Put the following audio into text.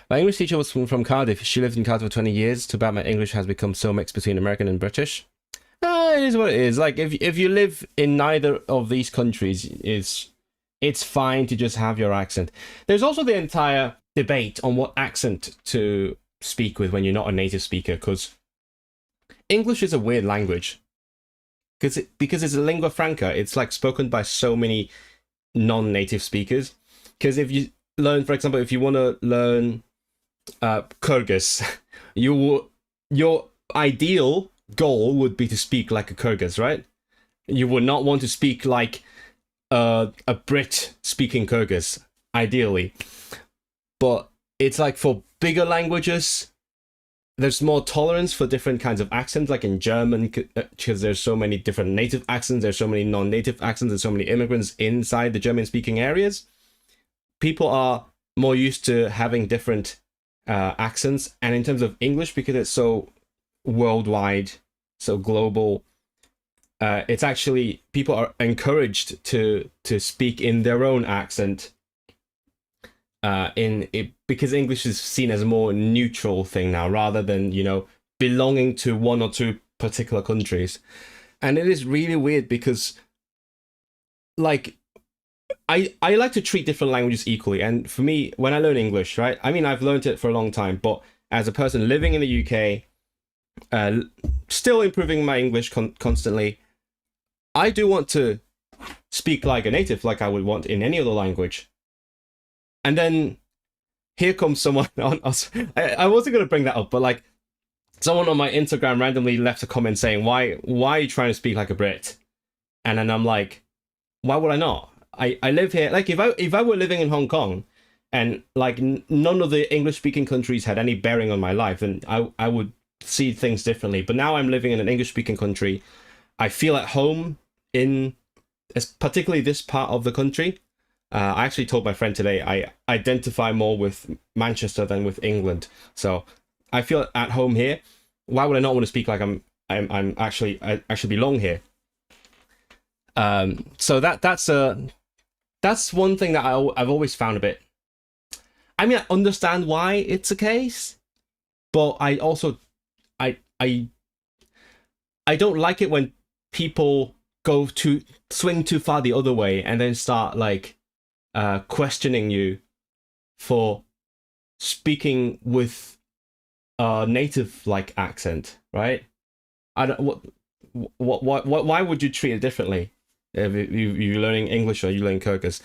My English teacher was from Cardiff. She lived in Cardiff for 20 years. Too bad my English has become so mixed between American and British. It is what it is. Like if you live in neither of these countries, it's fine to just have your accent. There's also the entire debate on what accent to speak with when you're not a native speaker, because English is a weird language. Because it's a lingua franca, it's like spoken by so many non-native speakers. Because if you learn, for example, if you want to learn Kyrgyz, your ideal goal would be to speak like a Kyrgyz, right? You would not want to speak like a Brit speaking Kyrgyz, ideally. But it's like for bigger languages, there's more tolerance for different kinds of accents, like in German, because there's so many different native accents, there's so many non-native accents, there's so many immigrants inside the German-speaking areas. People are more used to having different accents, and in terms of English, because it's so worldwide, so global, it's actually people are encouraged to speak in their own accent. Because English is seen as a more neutral thing now, rather than belonging to one or two particular countries, and it is really weird because, like, I like to treat different languages equally, and for me, when I learn English, right? I mean, I've learned it for a long time, but as a person living in the UK, still improving my English constantly, I do want to speak like a native, like I would want in any other language. And then here comes someone on us. I wasn't going to bring that up, but like someone on my Instagram randomly left a comment saying, why are you trying to speak like a Brit? And then I'm like, why would I not? I live here. Like if I were living in Hong Kong and like none of the English speaking countries had any bearing on my life, then I would see things differently. But now I'm living in an English speaking country. I feel at home in particularly this part of the country. I actually told my friend today I identify more with Manchester than with England, so I feel at home here. Why would I not want to speak like I actually belong here? So that's one thing that I've always found a bit. I mean, I understand why it's a case, but I also I don't like it when people swing too far the other way and then start like questioning you for speaking with a native like accent, right? I don't what why would you treat it differently if you're learning English or you learn Kyrgyz?